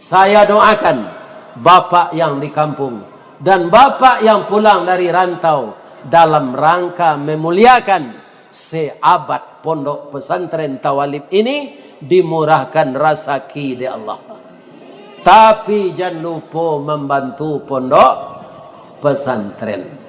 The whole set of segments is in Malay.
Saya doakan bapak yang di kampung dan bapak yang pulang dari rantau dalam rangka memuliakan seabad pondok pesantren Tawalib ini, dimurahkan rezeki di Allah. Tapi jangan lupa membantu pondok pesantren.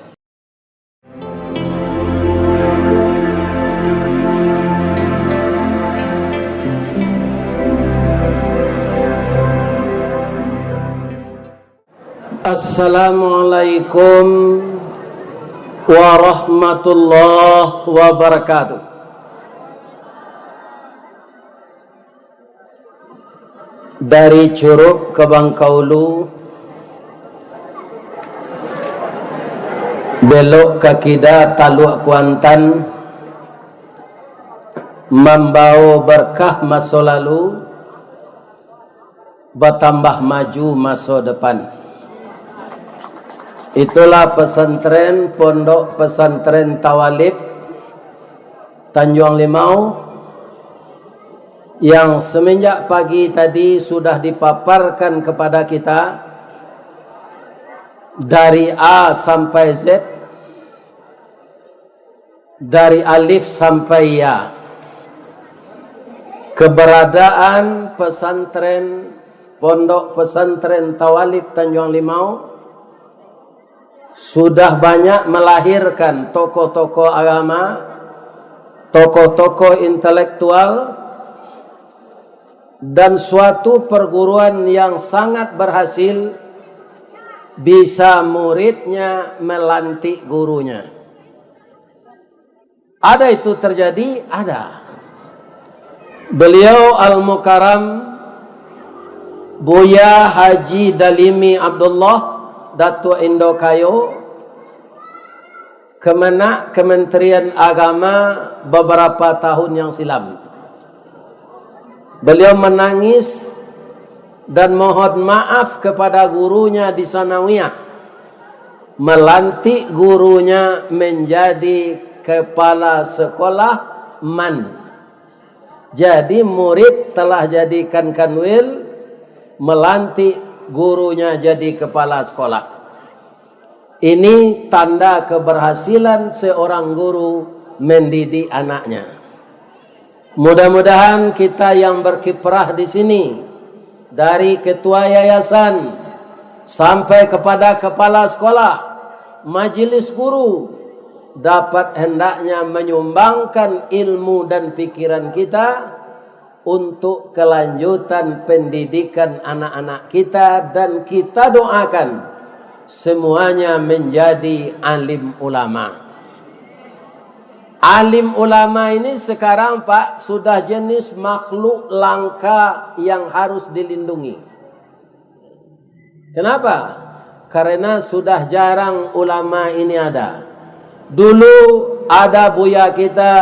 Assalamualaikum warahmatullahi wabarakatuh. Dari Curug ke Bangkaulu, belok ke Kedah Taluk Kuantan, membawa berkah masa lalu, bertambah maju masa depan. Itulah pesantren Pondok Pesantren Tawalib Tanjung Limau yang semenjak pagi tadi sudah dipaparkan kepada kita dari A sampai Z, dari alif sampai ya. Keberadaan pesantren Pondok Pesantren Tawalib Tanjung Limau sudah banyak melahirkan tokoh-tokoh agama, tokoh-tokoh intelektual, dan suatu perguruan yang sangat berhasil bisa muridnya melantik gurunya. Ada itu terjadi? Ada. Beliau Al-Mukarram Buya Haji Dalimi Abdullah Datuk Indokayo, Kemenak Kementerian Agama beberapa tahun yang silam. Beliau menangis dan mohon maaf kepada gurunya di Sanawiyah, melantik gurunya menjadi kepala sekolah MAN. Jadi murid telah jadikan kanwil, melantik gurunya jadi kepala sekolah. Ini tanda keberhasilan seorang guru mendidik anaknya. Mudah-mudahan kita yang berkiprah di sini, dari ketua yayasan sampai kepada kepala sekolah, majelis guru, dapat hendaknya menyumbangkan ilmu dan pikiran kita untuk kelanjutan pendidikan anak-anak kita, dan kita doakan semuanya menjadi alim ulama. Alim ulama ini sekarang Pak sudah jenis makhluk langka yang harus dilindungi. Kenapa? Karena sudah jarang ulama ini ada. Dulu ada buya kita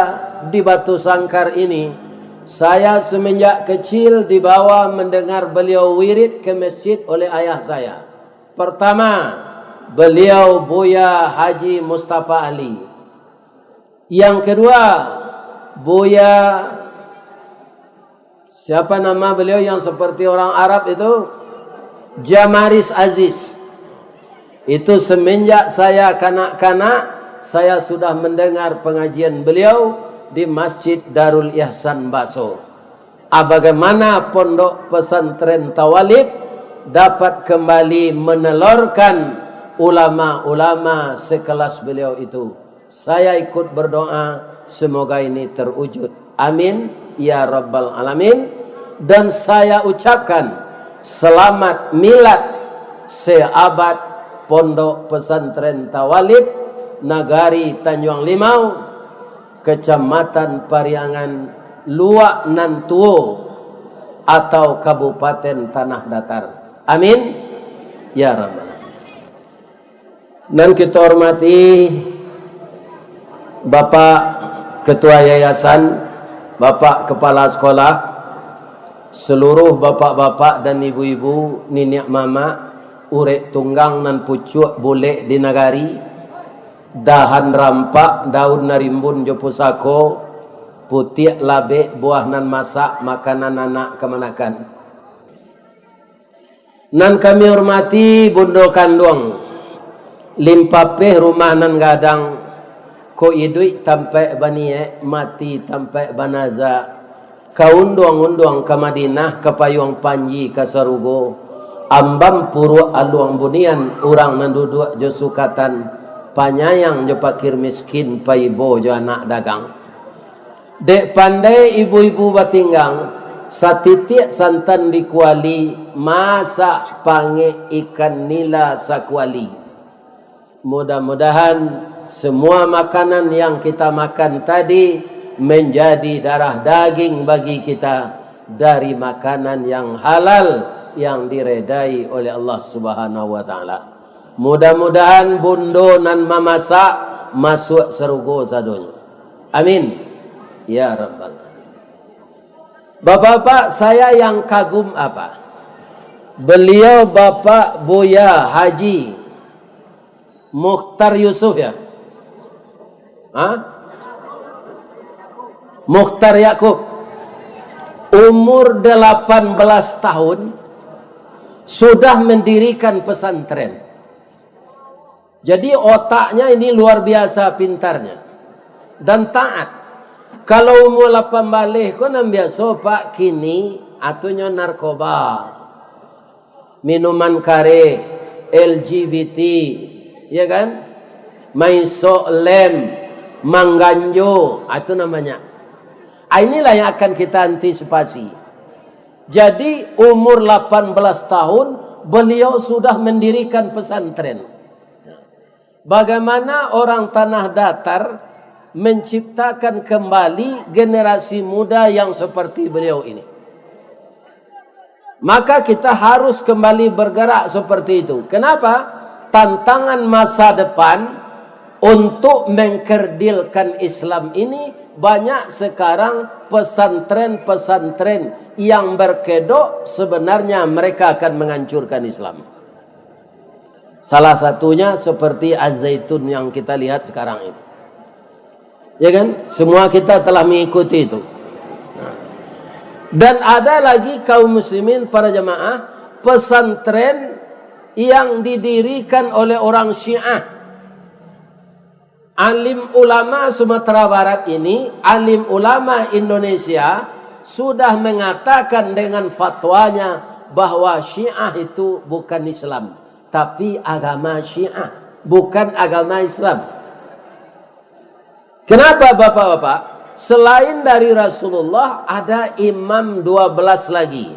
di Batu Sangkar ini. Saya semenjak kecil dibawa mendengar beliau wirid ke masjid oleh ayah saya. Pertama, beliau Buya Haji Mustafa Ali. Yang kedua, Buya, siapa nama beliau yang seperti orang Arab itu? Jamaris Aziz. Itu semenjak saya kanak-kanak, saya sudah mendengar pengajian beliau di Masjid Darul Ihsan Baso. Bagaimana Pondok Pesantren Tawalib dapat kembali menelurkan ulama-ulama sekelas beliau itu. Saya ikut berdoa semoga ini terwujud. Amin ya rabbal alamin. Dan saya ucapkan selamat milad seabad Pondok Pesantren Tawalib Nagari Tanjung Limau, Kecamatan Pariangan, Luak Nantuo, atau Kabupaten Tanah Datar. Amin ya rabbal. Dan kita hormati Bapak Ketua Yayasan, Bapak Kepala Sekolah, seluruh bapak-bapak dan ibu-ibu, niniak mama, urek tunggang nan pucuk boleh di nagari, dahan rampak, daun narimbun jopusako, putih labe, buah nan masak, makanan anak kemanakan. Nan kami hormati Bundo Kandung, limpapeh rumah nan gadang, ko idui tampai banie mati tampai banaza, kaundung-undung ke Madinah ke Payung Panji ke Sarugo, ambam puru aluang bunian urang menduduk jo sukatan, panyayang jo pakir miskin paibo jo anak dagang. Dek pandai ibu-ibu batinggang, satitik santan dikuali, masak pange ikan nila sakuali. Mudah-mudahan semua makanan yang kita makan tadi menjadi darah daging bagi kita dari makanan yang halal yang diredai oleh Allah Subhanahu wa taala. Mudah-mudahan bundo nan mamasak masuk serugo sadonya. Amin. Ya Rabbal Alamin. Bapak-bapak, saya yang kagum apa? Beliau Bapak Buya Haji Mukhtar Yusuf ya? Mukhtar Yakub. Umur 18 tahun sudah mendirikan pesantren. Jadi otaknya ini luar biasa pintarnya dan taat. Kalau umur 8 balik kau nam biasa pak kini atunya narkoba, minuman kare, LGBT, ya kan? Main sok lem, mangganjo, itu namanya. Inilah yang akan kita antisipasi. Jadi umur 18 tahun beliau sudah mendirikan pesantren. Bagaimana orang tanah datar menciptakan kembali generasi muda yang seperti beliau ini. Maka kita harus kembali bergerak seperti itu. Kenapa? Tantangan masa depan untuk mengkerdilkan Islam ini banyak sekarang pesantren-pesantren yang berkedok sebenarnya mereka akan menghancurkan Islam. Salah satunya seperti Az-Zaitun yang kita lihat sekarang ini. Ya kan? Semua kita telah mengikuti itu. Dan ada lagi kaum muslimin para jamaah, pesantren yang didirikan oleh orang Syiah. Alim ulama Sumatera Barat ini, alim ulama Indonesia sudah mengatakan dengan fatwanya bahwa Syiah itu bukan Islam, tapi agama Syiah, bukan agama Islam. Kenapa bapak-bapak? Selain dari Rasulullah ada imam 12 lagi.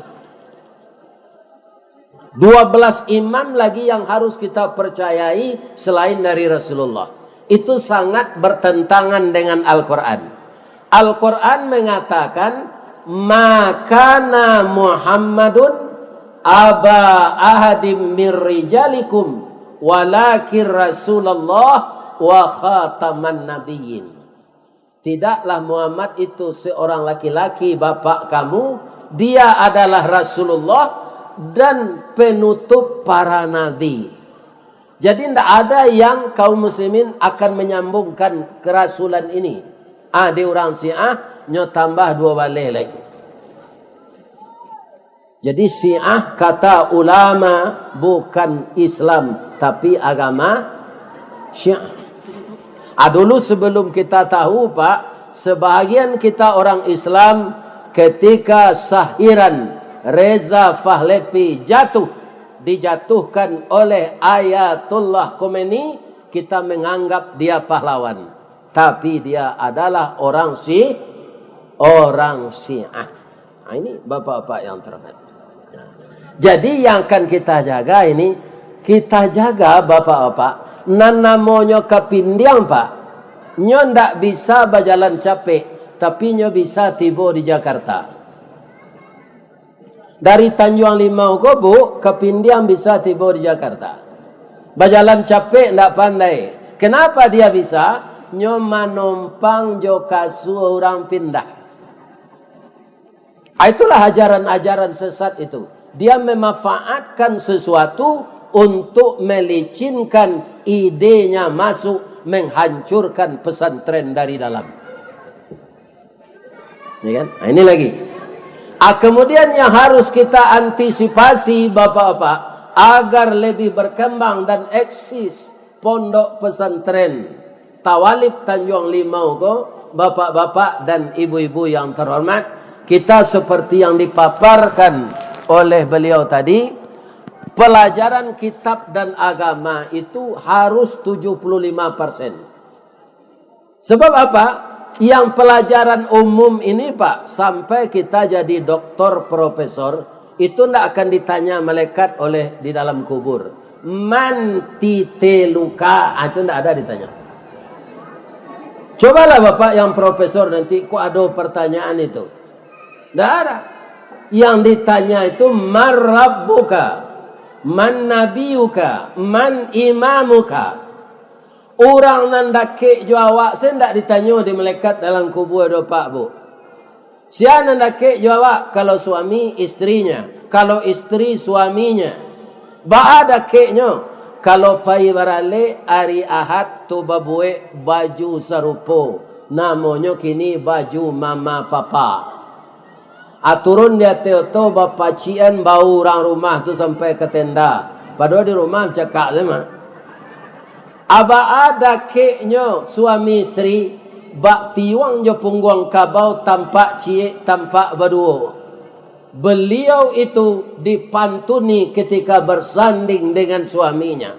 12 imam lagi yang harus kita percayai selain dari Rasulullah. Itu sangat bertentangan dengan Al-Quran. Al-Quran mengatakan, Makana Muhammadun aba ahadim min rijalikum walakin Rasulullah wa khataman nabiyyin. Tidaklah Muhammad itu seorang laki-laki bapak kamu, dia adalah Rasulullah dan penutup para nabi. Jadi tidak ada yang kaum muslimin akan menyambungkan kerasulan ini. Di orang Syiah nyo tambah 2 balik lagi. Jadi Syiah kata ulama bukan Islam tapi agama Syiah. Dulu sebelum kita tahu Pak, sebahagian kita orang Islam ketika Sahiran Reza Pahlavi dijatuhkan oleh Ayatullah Khomeini, kita menganggap dia pahlawan. Tapi dia adalah orang Syiah. Nah, ini bapak-bapak yang terhormat. Jadi yang akan kita jaga ini, kita jaga bapak-bapak. Nan namanya kepindiang Pak, nyo ndak bisa berjalan capek, tapi nyo bisa tiba di Jakarta. Dari Tanjung Limau Gobo ke Pindiang bisa tiba di Jakarta. Berjalan capek ndak pandai. Kenapa dia bisa? Nyo manumpang jo kasu orang pindah. Itulah ajaran-ajaran sesat itu. Dia memanfaatkan sesuatu untuk melicinkan idenya masuk, menghancurkan pesantren dari dalam. Ya kan? Nah, ini lagi. Kemudian yang harus kita antisipasi bapak-bapak, agar lebih berkembang dan eksis pondok pesantren Tawalib Tanjung Limau ko, bapak-bapak dan ibu-ibu yang terhormat, kita seperti yang dipaparkan oleh beliau tadi, pelajaran kitab dan agama itu harus 75%. Sebab apa? Yang pelajaran umum ini Pak, sampai kita jadi doktor, profesor, itu tidak akan ditanya malaikat oleh di dalam kubur. Man titeluka, itu tidak ada ditanya. Cobalah Bapak yang profesor nanti, kok ada pertanyaan itu? Tidak ada. Yang ditanya itu man rabbuka, man nabiyuka, man imamuka. Orang nandake jawab, saya tidak ditanya di malaikat dalam kubur ada Pak Bu. Siapa nandake jawab? Kalau suami istrinya, kalau istri suaminya. Baada keknya, kalau pai barale hari Ahad tu babue baju sarupo, namanya kini baju mama papa. Aturun dia teoto bapa cian bau orang rumah tu sampai ke tenda. Padahal di rumah cakap sama. Aba ada keknya suami istri bak tiwang jo pungguang kabau tampak cie tampak berdua. Beliau itu dipantuni ketika bersanding dengan suaminya.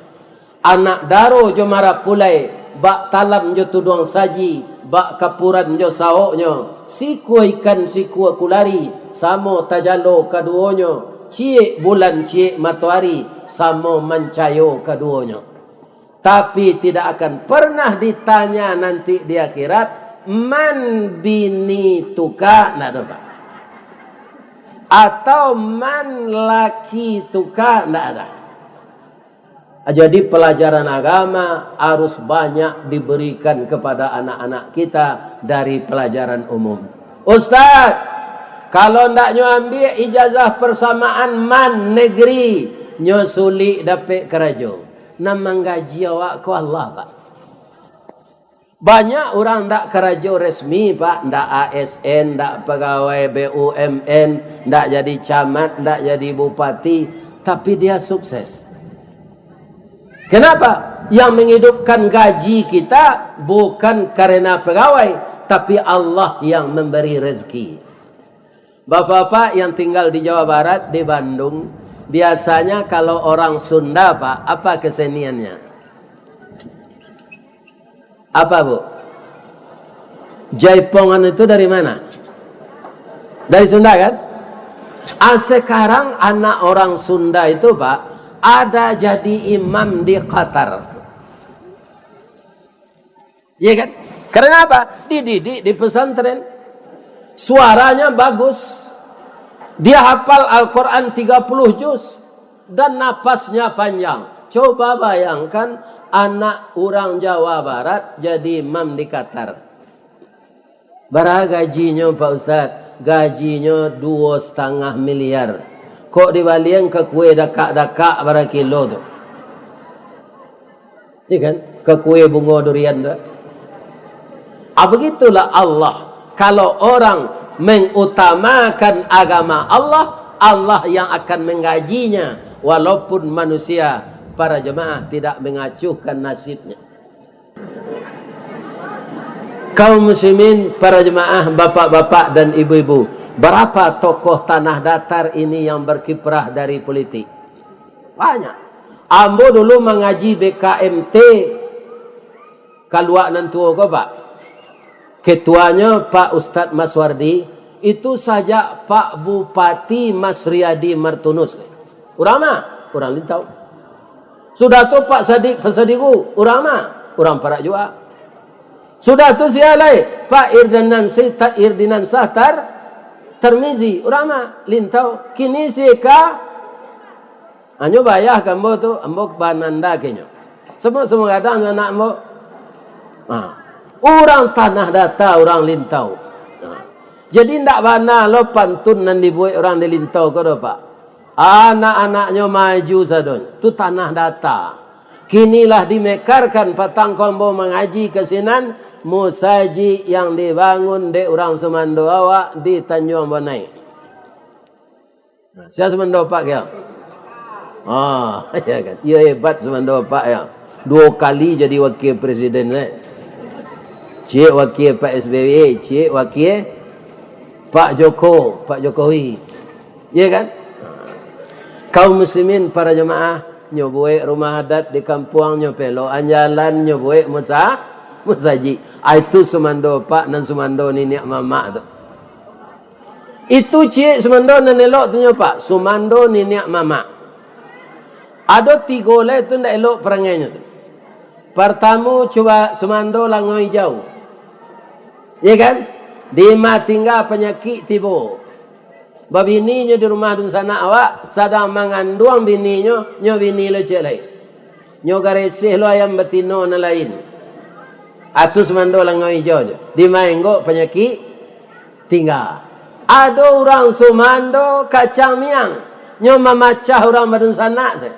Anak daro jo marah pulai bak talam jo tuduang saji bak kapuran jo saoknya. Siku ikan siku kulari samo tajalo kaduonyo. Cie bulan cie matahari samo mancayo kaduonyo. Tapi tidak akan pernah ditanya nanti di akhirat, man bini tuka, nak ada Pak. Atau man laki tuka, tidak ada. Jadi pelajaran agama harus banyak diberikan kepada anak-anak kita dari pelajaran umum. Ustaz, kalau tidak ambil ijazah persamaan man negeri, nyo sulit dapat kerja. Nama gaji awak ku Allah Pak. Banyak orang tak kerja resmi Pak, tak ASN, tak pegawai BUMN, tak jadi camat, tak jadi bupati, tapi dia sukses. Kenapa? Yang menghidupkan gaji kita bukan karena pegawai, tapi Allah yang memberi rezeki. Bapak-bapak yang tinggal di Jawa Barat, di Bandung, biasanya kalau orang Sunda Pak, apa keseniannya? Apa Bu? Jaipongan itu dari mana? Dari Sunda kan? Sekarang anak orang Sunda itu Pak, ada jadi imam di Qatar. Iya kan? Karena apa? Dididik di pesantren. Suaranya bagus. Dia hafal Al-Quran 30 juz. Dan napasnya panjang. Coba bayangkan anak orang Jawa Barat jadi imam di Qatar. Berapa gajinya Pak Ustaz? Gajinya 2,5 miliar. Kok dibaliang ke kue dakak-dakak berapa kilo tu? Iya kan? Ke kue bunga durian tu. Begitulah Allah. Kalau orang mengutamakan agama Allah, Allah yang akan menggajinya. Walaupun manusia, para jemaah tidak mengacuhkan nasibnya. Kaum muslimin, para jemaah, bapak-bapak dan ibu-ibu, berapa tokoh tanah datar ini yang berkiprah dari politik? Banyak. Ambo dulu mengaji BKMT Kaluak Nantua kau Pak. Ketuanya Pak Ustadz Maswardi, itu saja Pak Bupati Mas Riyadi Martunus. Orang mana? Orang Lintau. Sudah tu Pak Sadik Pesadiku, orang mana? Orang Perak juga. Sudah tu sialai Pak Irdinan Satar Termizi, orang mana? Lintau. Kini sika anyo bayah kambo tu, ambo bananda kenyo. Semua kata anak ambo. Orang tanah data, orang Lintau. Jadi tidak mana lo pantun nan dibuat orang di Lintau kau Pak. Anak-anaknya maju sadon. Itu tanah data. Kinilah dimekarkan patang kombo mengaji kesinan musaji yang dibangun di orang Semando awak di Tanjung Bonai. Siapa Semando Pak kaya? Ya kan. Ya hebat semanda Pak ya. 2 kali jadi wakil presiden Cik wakil Pak SBY, cik wakil Pak Jokowi. Ya kan? Kaum muslimin para jemaah nyobuik rumah adat di kampung nyopelo anjalan nyobuik musaji. Itu sumando Pak dan sumando nenek mama tu. Itu cik sumando dan elok tu Pak. Sumando nenek mama. Ada 3 lah tu ndak elok perangainya tu. Pertama cuba sumando langoi jauh. Ya kan? Di tinggal penyakit tiba. Babininya di rumah dun sana awak sadang mengandung bininya, nyo bini lo cek lain. Nyo garesih lo ayam betino na lain. Atus mando langau hijau je. Di maenggo penyakit tinggal. Ada orang sumando kacang miang. Nyo memacah orang badun sana se.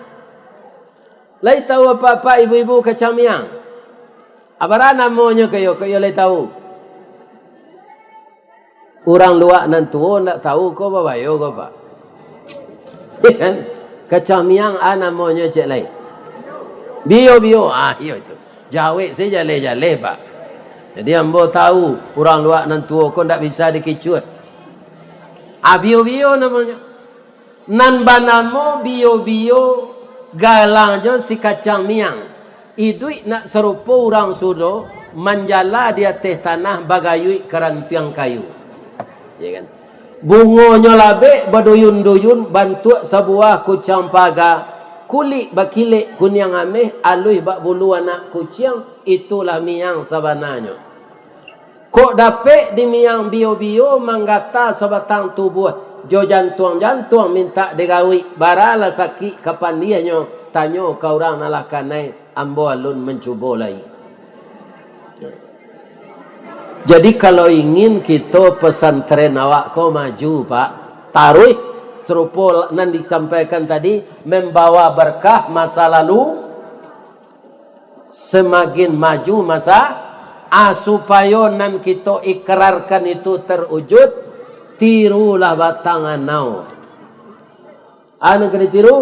Lai tahu apa-apa ibu-ibu kacang miang. Apa namanya kayo lai tahu. Orang luar nan tua nak tahu ko babayo ko Pak. Kan? Kacang miang namanya cek lain. Bio. Iyo itu. Jawe saya jale Pak. Jadi ambo tahu orang luar nan tua ko ndak bisa dikicut. Bio namanya. Nan banamo bio galang je si kacang miang. Idui nak serupa orang sudo manjala di atas tanah bagayui kerantiang kayu. Ya kan? Bungonya labe baduyun-duyun bantu sebuah kucang paga kulit bakilik kunyang ameh alui bak bulu anak kucing itulah miang sabananya. Kok dapet di miang bio manggata sebatang tubuh jo jantung minta digawi barala sakit kapan dianya tanyo kau orang nalakanai ambo alun mencuba lagi. Jadi kalau ingin kita pesantren awak kau maju Pak, taruh serupa nan disampaikan tadi membawa berkah masa lalu semakin maju masa supaya nan kita ikrarkan itu terwujud tirulah batangan nau. Anu kena tiru?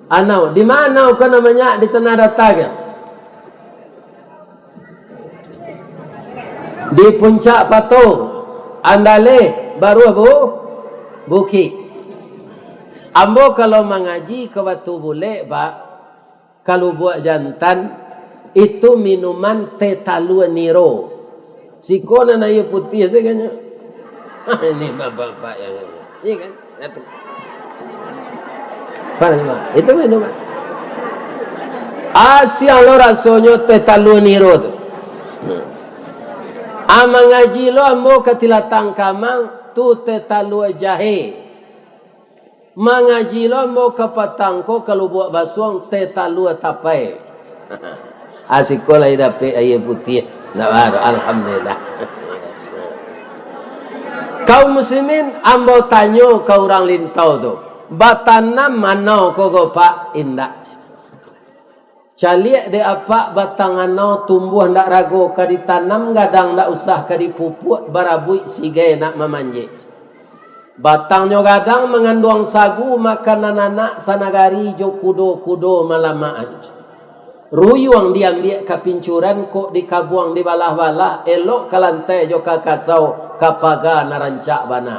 Anau di mana kau namanya di tanah datar di puncak Patung Andale baru bukit. Ambo kalau mengaji ke Batu Bule Pak, kalau buat jantan itu minuman teh talua niro. Sikona na ieu putih seganya. Ini bapak yang ini kan. Itu minuman. Asia lo rasanya teh talua niro tu. Mengaji lo ambo katilatang kamang tu tetalua jahe. Mengaji lo ambo kapatangko kalau buat basuang tetalua tapai. Asik ko lai dapat air putih. Alhamdulillah. Kaum muslimin ambo tanyo ke orang lintau tu. Batanam mana ko Pak indah. Caliak de apa batangan nau tumbuh ndak rago ka ditanam gadang ndak usah ka dipupuk barabui sige nak memanjit. Batangnya gadang mengandung sagu makanan anak sanagari jo kudo malamaan. Ruyuang diambil ka pincuran kok dikabuang di balah-balah elok ka lantai jo ka kasau ka paga narancak bana.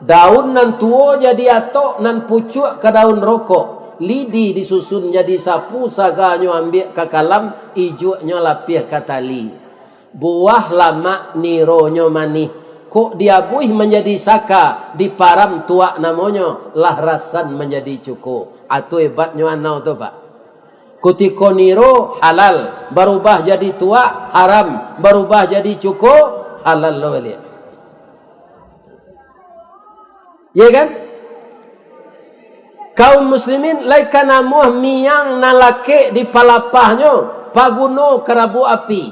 Daun nan tuo jadi atok nan pucuk ka daun rokok. Lidi disusun jadi sapu saganyo ambil ke kalam ijunya lapih ke tali. Buah lama nironyo manih. Kok diabuih menjadi saka di param tua namanya lah rasan menjadi cukup. Atau hebatnya anau tu Pak. Kutiko niro halal berubah jadi tua haram berubah jadi cukup halal lo lihat. Ya kan? Kaum muslimin laikan amuh miang nalake di palapahnya paguno kerabu api.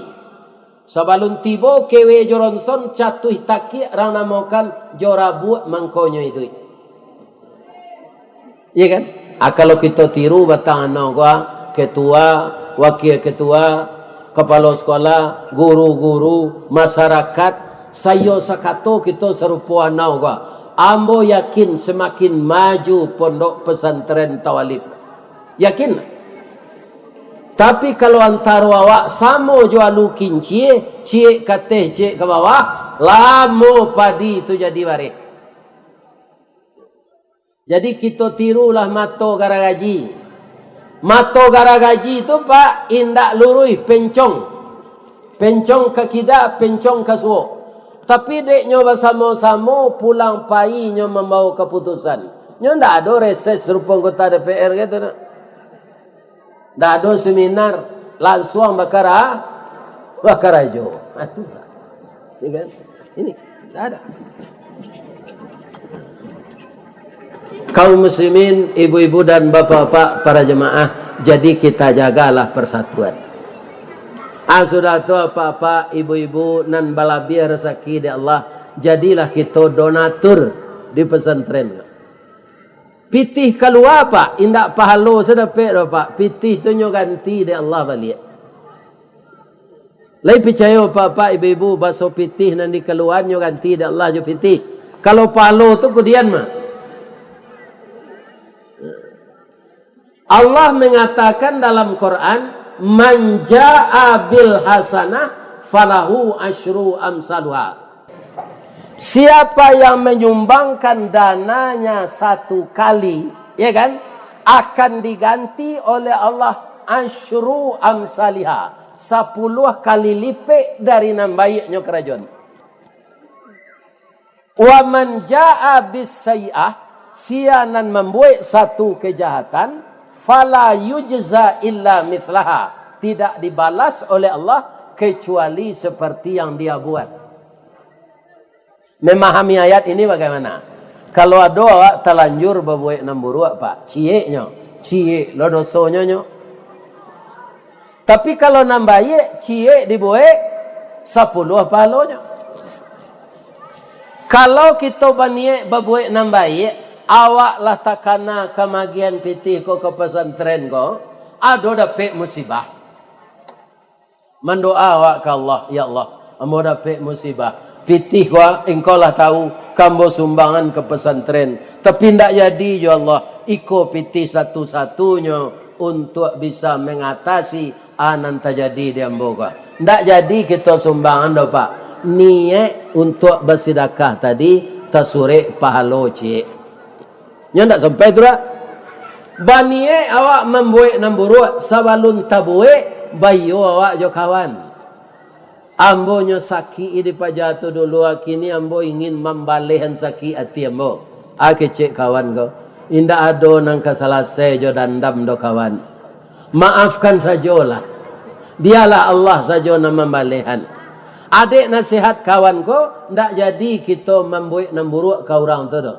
Sabalun tibo kewe joronson catuh taki rang namokan jorabu mangkonyo itu. Iya kan? Kalau kita tiru batang gua ketua, wakil ketua, kepala sekolah, guru-guru, masyarakat, sayo sakato kita serupa anau gua. ambo yakin semakin maju pondok pesantren Tawalib. Yakin. Tapi kalau antara awak samo jualu kincie, cie kateh cie ke bawah, lamo padi itu jadi waris. Jadi kita tirulah mato garagaji. Mato garagaji itu pak indak lurui pencong. Pencong ke kida, pencong ke suo. Tapi dek nyo bersama-sama pulang pai nyo membawa keputusan. Nyo ndak ada reses serupa anggota DPR gitu. Ndak ada seminar langsung bakar ajo. Ini kan? Ini ndak ada. Kaum muslimin, ibu-ibu dan bapak-bapak, para jemaah, jadi kita jagalah persatuan. Sudah tu apa-apa, ibu-ibu nan balabia rezeki di Allah, jadilah kita donatur di pesantren. Pitih keluar pak, indak pahalo sedapet pak. Pitih tu nyo ganti di Allah balik. Lai percaya pak-pak, ibu-ibu, baso pitih nan di keluar nyo ganti di Allah jo pitih. Kalau pahalo tu kemudian mah. Allah mengatakan dalam Quran, man jaa bil hasanah falahu asyru amsaluha. Siapa yang menyumbangkan dananya satu kali, ya kan, akan diganti oleh Allah asyru amsaliha, 10 kali lipat dari nan baiknya kerajaan. Wa man jaa bis sayi'ah, sianan membuat satu kejahatan, fala yujza illa mithlaha, tidak dibalas oleh Allah kecuali seperti yang dia buat. Memahami ayat ini bagaimana? Kalau ada awak terlanjur berbuat namburuk pak, cie lo dosonya nyo. Tapi kalau nambaye cie dibuat 10 pahalanya. Kalau kita berniat berbuat nambaye, awak lah takana kemagian pitih ko ke pesantren ko, ada dapat musibah. Mendoa awak ke Allah, ya Allah, amo dapat musibah. Pitih ko engkau lah tahu kambo sumbangan ke pesantren. Tapi ndak jadi ya Allah, iko pitih satu-satunya untuk bisa mengatasi anan terjadi di ambo ko. Ndak jadi kita sumbangan do pak. Niat untuk bersedekah tadi tasure pahalo cik. Nya tak sampai tu lah. Banie awak membuat namburuk sabalun tabuik bayo awak jo kawan. Ambo nyo sakit di pajatu dulu kini ambo ingin membalihan sakit hati ambo. Cek kawan ko. Indak ado nang kasalase jo dandam do kawan. Maafkan sajalah. Dialah Allah saja yang membalihan. Adik nasihat kawan ko, ndak jadi kita membuat namburuk ke orang tu do.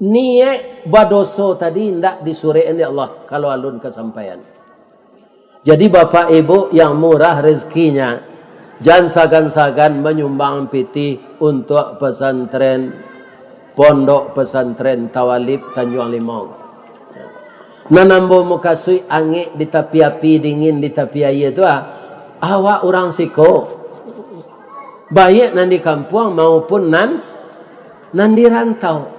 Niat badoso tadi ndak disuruh oleh Allah kalau alun kesampaian. Jadi bapak ibu yang murah rezekinya, jangan sagan-sagan menyumbang pitih untuk pesantren pondok pesantren Tawalib Tanjung Limau. Nanambo mukasui angin di tepi api dingin di tepi air tu awak orang siko. Baik nan di kampung maupun nan di rantau.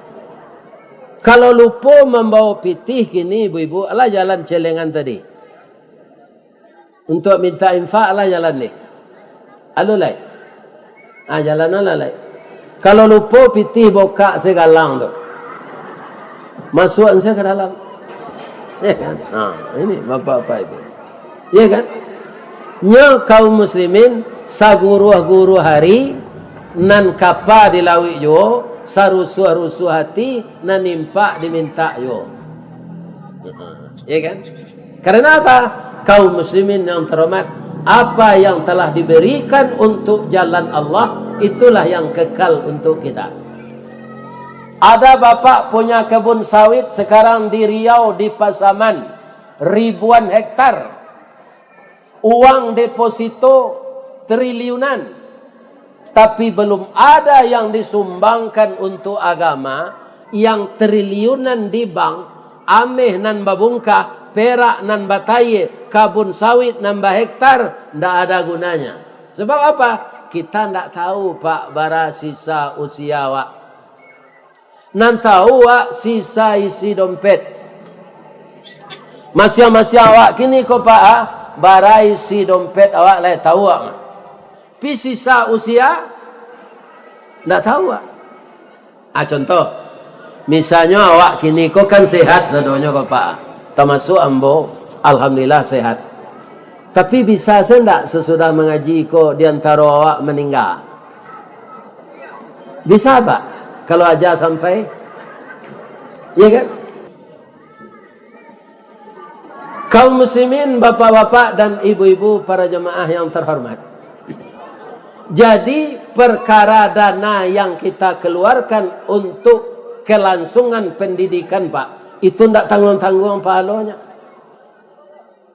Kalau lupa membawa pitih gini ibu-ibu, alah jalan celengan tadi. Untuk minta infak alah jalan ni. Alulai. Jalan alalai. Kalau lupa pitih boka segalang tu. Masuk saya ke dalam. Ya kan? Ini bapak-bapak ibu. Ya kan? Nya kaum muslimin saguru-guru hari nan kapa dilawi jo. Sarusuh-rusuh hati nan nimpak diminta yo. Ya kan? Karena apa? Kaum muslimin yang terhormat, apa yang telah diberikan untuk jalan Allah, itulah yang kekal untuk kita. Ada bapak punya kebun sawit sekarang di Riau, di Pasaman, ribuan hektar. Uang deposito triliunan. Tapi belum ada yang disumbangkan untuk agama, yang triliunan di bank, ameh nan babungkah, perak nan bataye, kabun sawit nan hektar, ndak ada gunanya. Sebab apa? Kita ndak tahu pak bara sisa usia awak. nan tahu awak sisa isi dompet. Masih awak kini ko pak barai isi dompet awak lah tahu awak. Pi sisa usia ndak tahu awak. Contoh, misalnya awak kini ko kan sehat sedonya ko pak, termasuk ambo, alhamdulillah sehat. Tapi bisa sendak sesudah mengaji ko diantara awak meninggal? Bisa pak? Kalau aja sampai, ya kan? Kaum muslimin, bapak-bapak dan ibu-ibu para jemaah yang terhormat. Jadi perkara dana yang kita keluarkan untuk kelangsungan pendidikan pak, itu tidak tanggung-tanggung pahalanya.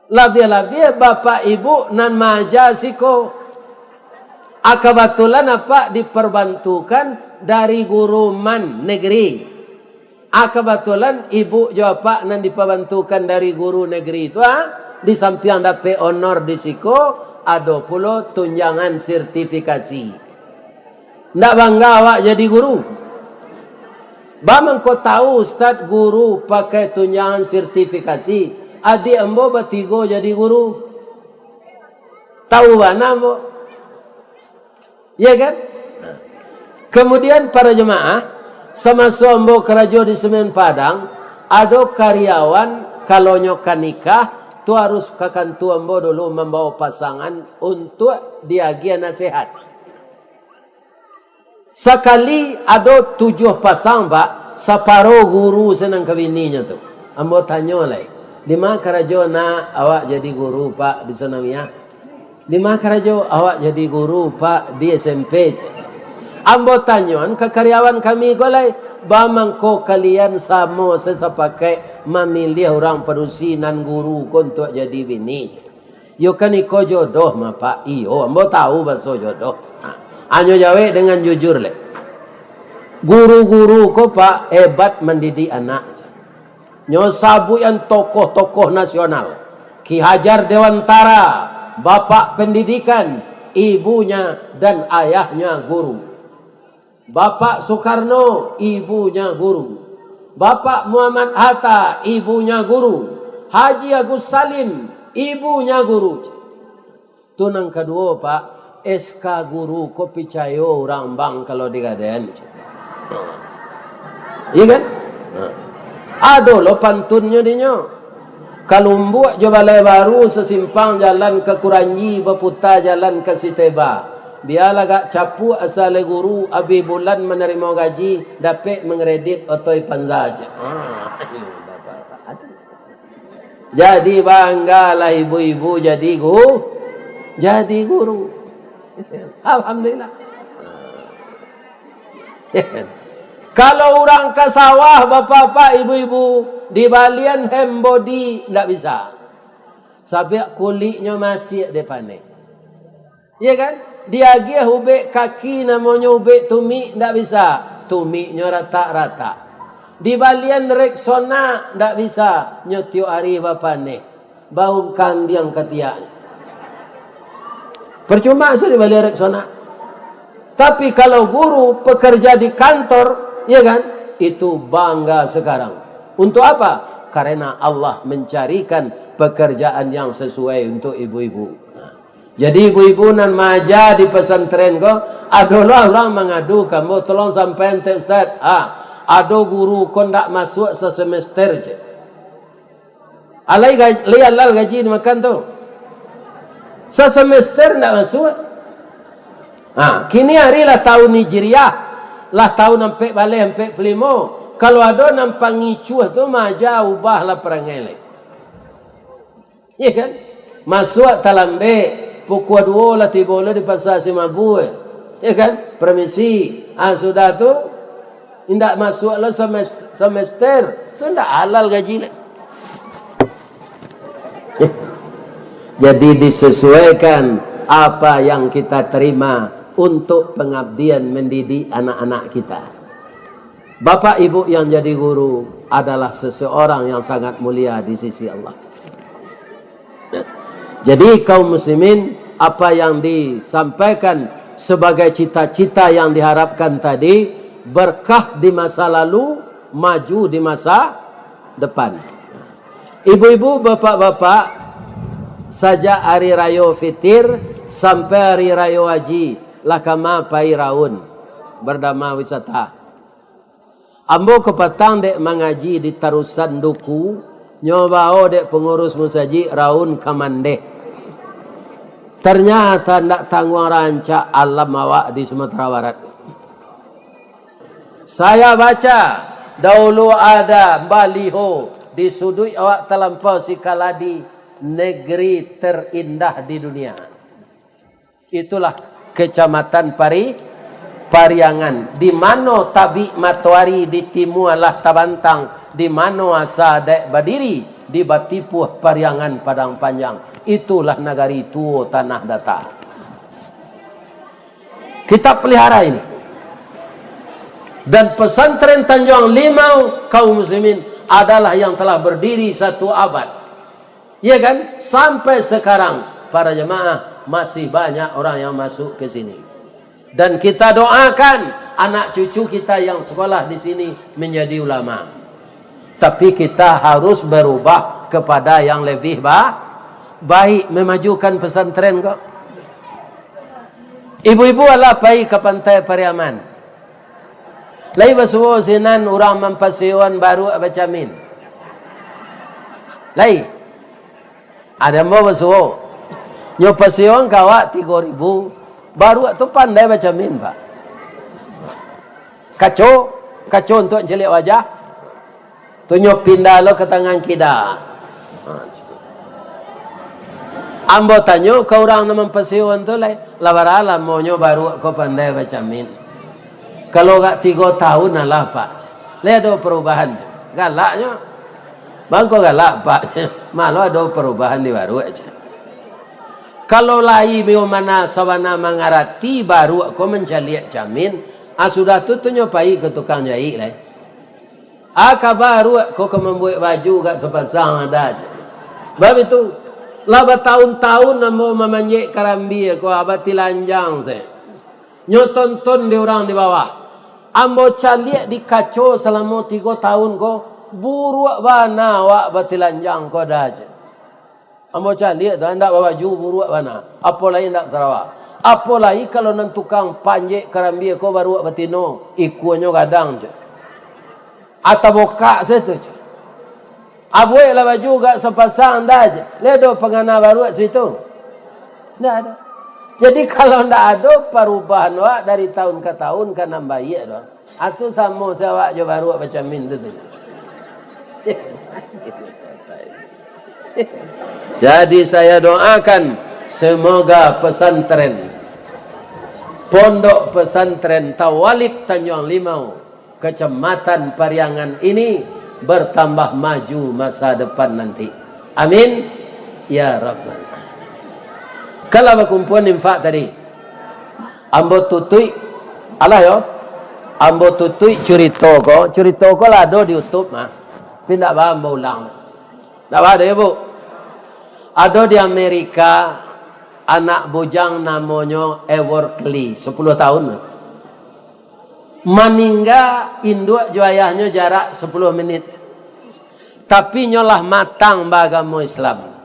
Lebih-lebih bapak ibu nan majasiko kebetulan apa diperbantukan dari guru man negeri. Kebetulan ibu jawab pak nan diperbantukan dari guru negeri itu di samping dapat honor di siko ada pula tunjangan sertifikasi. Ndak bangga awak jadi guru. Bagaimana kau tahu Ustaz guru pakai tunjangan sertifikasi? Adik ambo bertiga jadi guru. Tahu mana ambo? Ya kan? Kemudian para jemaah, semasa ambo kerja di Semen Padang, ada karyawan kalau nyokan nikah, tu harus ke kantor ambo dulu membawa pasangan untuk diagian nasihat. Sekali ada 7 pasang pak, separuh guru senang kebininya tu. Ambo tanya lagi, di mana kerja nak awak jadi guru pak di Sanawiyah? Di mana kerja awak jadi guru pak di SMP? Ambo tanyakan ke karyawan kami golai, bamangko kalian sama sepakai memilih orang perusinan guru untuk jadi bini. Yo kan iko jodoh ma pak, iyo ambo tahu bahasa jodoh. Anyo jawe dengan jujur le. Guru-guru ko pak hebat mendidik anak. Nyo sabu yang tokoh-tokoh nasional. Ki Hajar Dewantara, bapak pendidikan, ibunya dan ayahnya guru. Bapak Soekarno, ibunya guru. Bapak Muhammad Hatta, ibunya guru. Haji Agus Salim, ibunya guru. Tunang kedua pak, SK guru ko percaya orang bang kalau digadean. Iya kan? Ada lo pantunnya dinyo. Kalumbuak jo balai baru sesimpang jalan ke Kuranyi berputar jalan ke Siteba. Biarlah gak capu asal guru abi bulan menerima gaji dapat mengredit otoi panzaj. Jadi banggalah ibu-ibu jadi guru. Jadi guru. Alhamdulillah. Kalau orang ke sawah bapak-bapak ibu-ibu di balian hembodi tidak bisa. Sebab kulitnya masih depan ni. Ya kan? Dia dia ubek kaki namanya ubek tumik tidak bisa. Tumiknya rata-rata. Di balian reksona tidak bisa. Nyotio hari bapak ni. Bau kambiang ketiak. Percuma saya di balian reksona. Tapi kalau guru pekerja di kantor, ya kan? Itu bangga sekarang. Untuk apa? Karena Allah mencarikan pekerjaan yang sesuai untuk ibu-ibu. Jadi ibu-ibu nan maja di pesantren ko, adalah orang mengadu kamu tolong sampai ente Ustaz. Ada guru ko ndak masuk sesemester je. Alai gaji makan tu. Sesemester ndak masuk. Kini hari lah tahun Hijriah. Lah tahun sampai balik sampai pelimo. Kalau ada nampak ngicuh tu maja ubahlah perangai. Ya kan? Masuk talambe. Pukul 2 lah tiba di pasar Simabu. Ya kan? Permisi. Sudah tu. Tidak masuk lah semester. Tu tidak halal gaji lah. Jadi disesuaikan apa yang kita terima untuk pengabdian mendidik anak-anak kita. Bapak ibu yang jadi guru adalah seseorang yang sangat mulia di sisi Allah. Jadi kaum muslimin, apa yang disampaikan sebagai cita-cita yang diharapkan tadi, berkah di masa lalu, maju di masa depan. Ibu-ibu, bapak-bapak, sejak hari raya Fitir sampai hari raya Haji, lakama pai raun berdama wisata. Ambo kepatang dek mengaji di Tarusan Duku, nyobao dek pengurus musaji raun kamandeh. Ternyata ndak tanggung rancak alam awak di Sumatera Barat. Saya baca dahulu ada baliho di sudut awak terlampau si kaladi negeri terindah di dunia. Itulah Kecamatan Pariangan. Di mana tabi matwari di timualah tabantang, di mana asa dek berdiri di Batipuh Pariangan Padang Panjang. Itulah nagari tuo tanah datar. Kita pelihara ini. Dan pesantren Tanjung Limau kaum muslimin adalah yang telah berdiri 1 abad. Ya kan? Sampai sekarang para jemaah masih banyak orang yang masuk ke sini. Dan kita doakan anak cucu kita yang sekolah di sini menjadi ulama. Tapi kita harus berubah kepada yang lebih baik, memajukan pesantren kok. Ibu-ibu ala pai ke pantai Pariaman. Lai basuo sinan orang mampasiwan baru abacamin. Lai. Ada mau basuo. Nyo pasiwan kawa 3.000 baru tu pandai bacamin, Pak. Kaco untuk jelik wajah. Tunjuk pindah lo ke tangan kita. Ambo tanyo kau orang nama pasiwan tu lai lawarala monyo baru kau pandai baca min. Kalau gak 3 tahun lah Pak. Lai ada perubahan. Galaknya. Bang kau galak Pak. Malu ada perubahan di baru aja. Kalau lai meu mana sawana mengarati baru kau mencaliak jamin. Sudah tu tunyo pai ke tukang jahit lai. Aka baru kau membuat baju gak sepasang ada aja. Bab itu laba tahun-tahun namo memanjek karambi ko abati lanjang se. Nyo tonton di orang di bawah. Ambo caliak di kaco selama 3 tahun ko buruak bana wak bati lanjang ko dah aja. Ambo caliak dah ndak bawa baju buruak bana. Apa lain ndak Sarawak. Apa lagi kalau nan tukang panjek karambi ko baru wak batino ikuanyo kadang je. Atau boka situ je. Abuai lah baju gak sepasang dah aja. Ledo pengana baru situ. Tidak ada. Jadi kalau tidak ada perubahan wak dari tahun ke tahun kan nambah iya doang. Atau sama saya wak jo baru baca min tu. Jadi saya doakan semoga pesantren Pondok Pesantren Tawalib Tanjung Limau Kecamatan Pariangan ini bertambah maju masa depan nanti. Amin. Ya Rabbal. Kalau berkumpul infak tadi. Ambo tutui. Alah yo. Ambo tutui cerita ko. Cerita ko lah ada di YouTube mah. Tidak bah ambo ulang. Tak ada ya bu. Ada di Amerika. Anak bujang namanya Everly. 10 tahun. Meninggal induk jo ayahnya jarak 10 menit. Tapi nyolah matang bagamu Islam.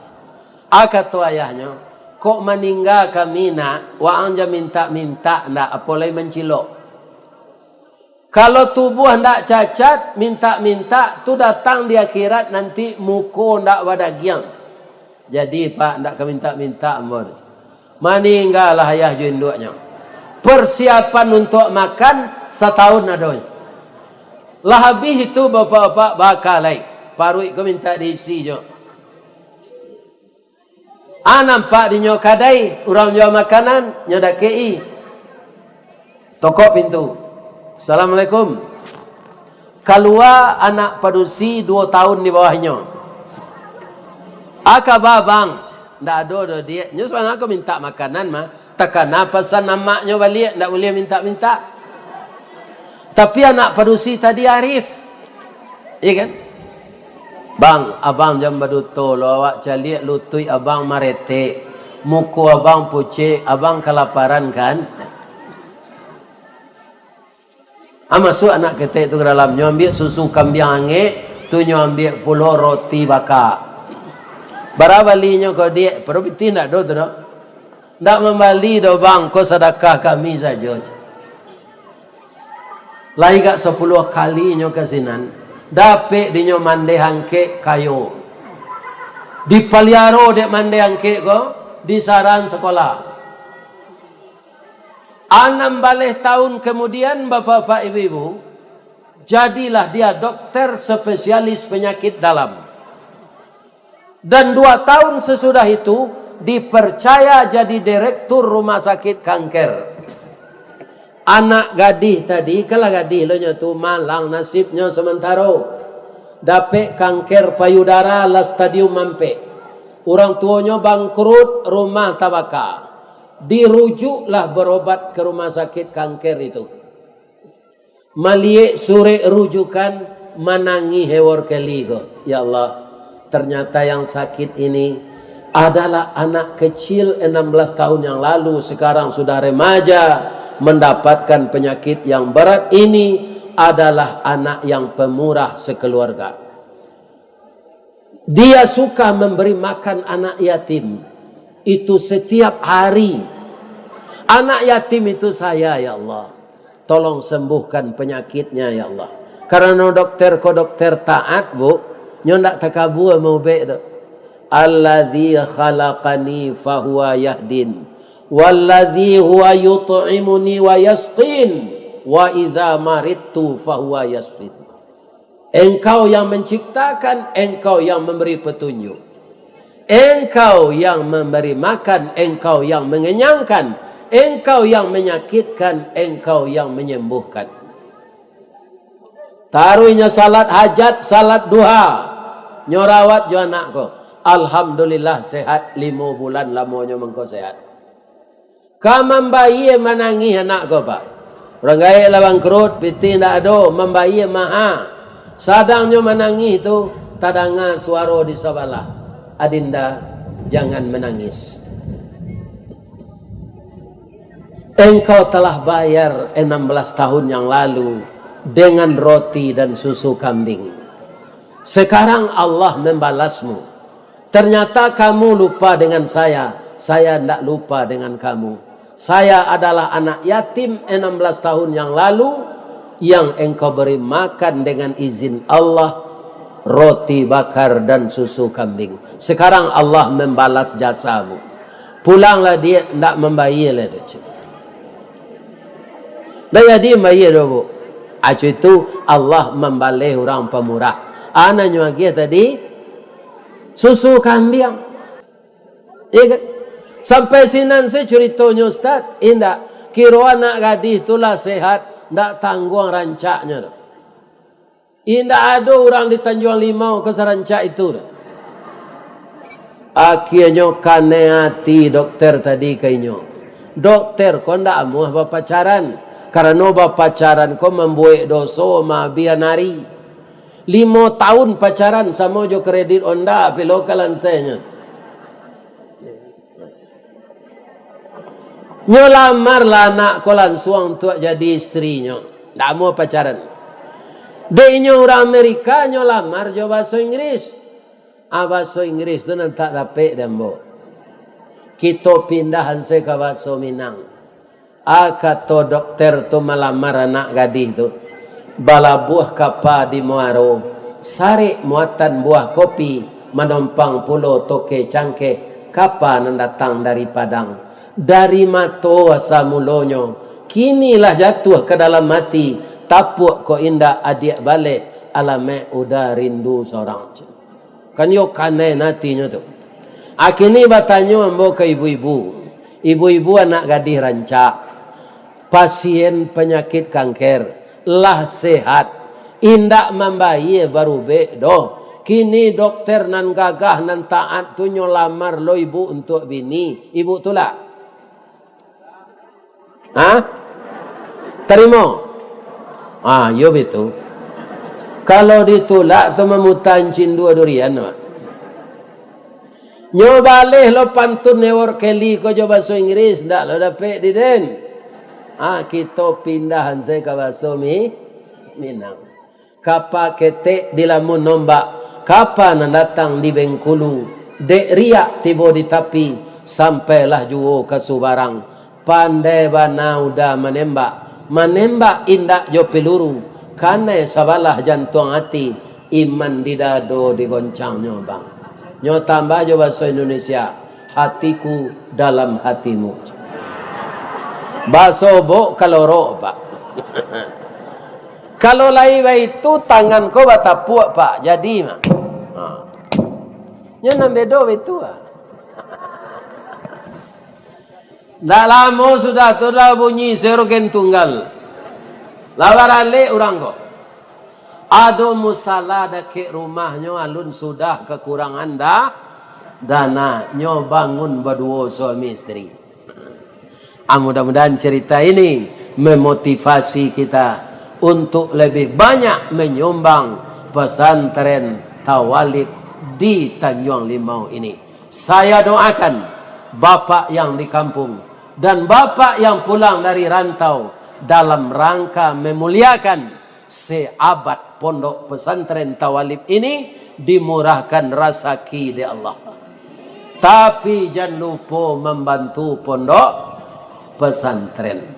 Aka tu ayahnya, kok meninggal kami nak, wa anja minta-minta ndak apolai mencilok. Kalau tubuh ndak cacat, minta-minta tu datang di akhirat nanti muko ndak wadagiang. Jadi Pak ndak ke minta-minta amor. Meninggallah ayah jo induknya. Persiapan untuk makan setahun adoy. Lah habis itu bapak-bapak bakalai. Parui ko minta diisi jo. Nampak di nyo kadai. Orang jual makanan. Nyo dak kei. Tokok pintu. Assalamualaikum. Keluar anak padusi 2 tahun di bawahnya. Aka babang. Ndak ada dia. Nyo sebenarnya aku minta makanan mah. Takkan pesan namaknya balik. Ndak boleh minta-minta. Tapi anak padusi tadi arif. Iya kan? Bang, abang jam baduto lo awak caliak lutui abang marete. Muku abang pucik, abang kelaparan kan? Masuk anak ketek tu ke dalam. Nyo ambil susu kambing angek. Tu nyo ambil puluh roti bakar. Barabalinya kau dia. Perlu tidak do tu do. Tak membali do bang. Kau sedekah kami saja. Lagi kat 10 kali nyo kasinan. Dapik di nyo mandi angkek kayu. Di paliaro dek mandi angkek ko. Di saran sekolah. 16 tahun kemudian bapak-bapak ibu-ibu. Jadilah dia dokter spesialis penyakit dalam. Dan 2 tahun sesudah itu. Dipercaya jadi direktur rumah sakit kanker. Anak gadih tadi. Kalau gadih lo tu malang nasibnya sementara. Dapet kanker payudara la stadium mampe. Orang tuanya bangkrut rumah tabaka. Dirujuklah berobat ke rumah sakit kanker itu. Maliek sore rujukan menangi hewar keligo. Ya Allah, ternyata yang sakit ini adalah anak kecil 16 tahun yang lalu. Sekarang sudah remaja mendapatkan penyakit yang berat. Ini adalah anak yang pemurah sekeluarga. Dia suka memberi makan anak yatim. Itu setiap hari. Anak yatim itu saya, ya Allah. Tolong sembuhkan penyakitnya, ya Allah. Karena dokter taat, bu. Nyo ndak takabur mau baik tu. Alladzi khalaqani fahuwa yahdin. Walladzi huwa yut'imuni wa yasqin. Wa idza maridtu fahuwa yasfin. Engkau yang menciptakan, engkau yang memberi petunjuk. Engkau yang memberi makan, engkau yang mengenyangkan. Engkau yang menyakitkan, engkau yang menyembuhkan. Taruhnya salat hajat, salat duha. Nyorawat jo anakku. Alhamdulillah sehat 5 bulan lamanya mengko sehat. Kamam bayi menangi anakku pak. Orang gaya lawang kerut, piti ndak ada, membayi maha. Sadangnya menangi itu, tadanga suara di sebelah. Adinda, jangan menangis. Engkau telah bayar 16 tahun yang lalu dengan roti dan susu kambing. Sekarang Allah membalasmu. Ternyata kamu lupa dengan saya tidak lupa dengan kamu. Saya adalah anak yatim 16 tahun yang lalu yang engkau beri makan dengan izin Allah roti bakar dan susu kambing. Sekarang Allah membalas jasamu. Pulanglah dia tidak membayar dia. Bayar dia bayar dulu. Acu itu Allah membalih orang pemurah. Anaknya lagi tadi susu kambing. Ya kan? Sampai sinan saya ceritanya Ustaz. Indah. Kira anak gadis itulah sehat. Tak tanggung rancaknya. Indah ada orang di Tanjung Limau ke serancak itu. Akhirnya kane hati dokter tadi kayaknya. Dokter kau tak mau berpacaran. Karena berpacaran kau membuat dosa sama bianari. 5 tahun pacaran sama jo kredit onda pilo kalan saya. Nyo lamar lah anak ko langsung untuk jadi istrinya. Tak mau pacaran. Dia orang Amerika nyo lamar jo bahasa Inggris. Bahasa Inggris tu nanti tak dapat dembo. Kita pindahan saya ke bahasa Minang. Kata dokter tu melamar anak gadis tu. Bala buah kapa di Muaro. Sari muatan buah kopi. Menumpang pulau toke cangke. Kapa nan datang dari Padang. Dari mato asa mulonyo. Kinilah jatuh ke dalam mati. Tapuk ko indah adik balik. Alame udah rindu seorang. Kan yo kane natinya tu. Akini batanya ambo ke ibu-ibu. Ibu-ibu anak gadis rancak. Pasien penyakit kanker. Lah sehat. Indak membayi baru bedo. Kini dokter nan gagah nan taat tu nyolamar lo ibu untuk bini. Ibu tu lah. Terima? Yo betul. Kalau ditolak tu memutancin 2 durian. Nyo balik lo pantun newar keli ko jo bahasa Inggris. Ndak lo dapat di den. Kita pindahan saya ke bahasa Minang. Kapa ketek di lamun nombak, kapa nan datang di Bengkulu, dek riak tiba di tapi, sampailah juo ke Subarang. Pandai bana udah menembak indak jo peluru, karena sabalah jantung hati, iman di dado digoncang nyo bang. Nyo tambah jo bahasa Indonesia, hatiku dalam hatimu. Bahasa bok kaloro pak. Kalau laiwa itu tangan ko batapuk pak, jadi mah. Nyo nambedo itu Dah lama sudah tu dah bunyi serogen tunggal. Lawarale orang ko. Ado musala dake rumahnya alun sudah kekurangan dana. Nyo bangun berdua suami istri. Mudah-mudahan cerita ini memotivasi kita untuk lebih banyak menyumbang pesantren Tawalib di Tanjung Limau ini. Saya doakan bapak yang di kampung dan bapak yang pulang dari rantau dalam rangka memuliakan seabad pondok pesantren Tawalib ini dimurahkan rezeki dari Allah. Tapi jangan lupa membantu pondok pesantren.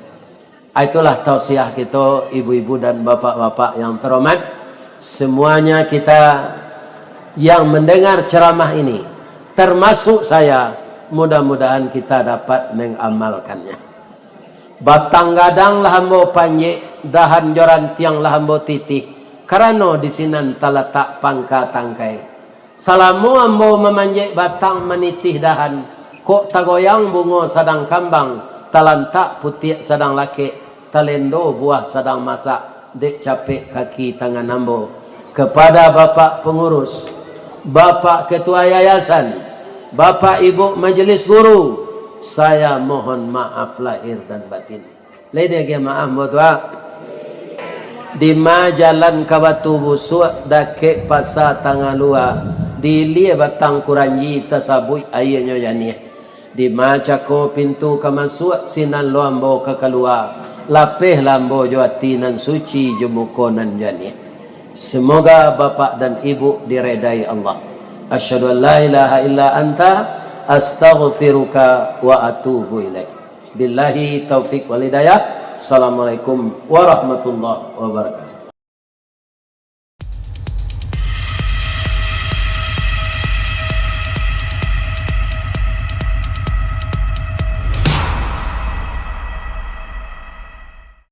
Itulah tausiah kita ibu-ibu dan bapak-bapak yang terhormat. Semuanya kita yang mendengar ceramah ini, termasuk saya, mudah-mudahan kita dapat mengamalkannya. Batang gadang lah hambo panjek, dahan joran tiang lah hambo titih, karena di sinan talatak pangka tangkai. Salamu hambo memanjek batang menitih dahan, kok tagoyang bungo sadang kambang, talantak putih sadang laki, talendo buah sadang masak, dek capek kaki tangan hambo. Kepada bapak pengurus, bapak ketua yayasan, bapak ibu majelis guru, saya mohon maaf lahir dan batin. Lede maaf modwa. Di jalan Kabatu Busuk dake pasar Tangalua, di lia batang kuranji tasabui ayahnya yani. Di macako pintu kemasuk sinan lambo ke keluar, lapeh lambo joati nan suci jemukonan yani. Semoga bapak dan ibu diredai Allah. Asyhadu an la ilaha illa anta astaghfiruka wa atubu ilaik. Billahi taufik wal hidayah. Assalamualaikum warahmatullahi wabarakatuh.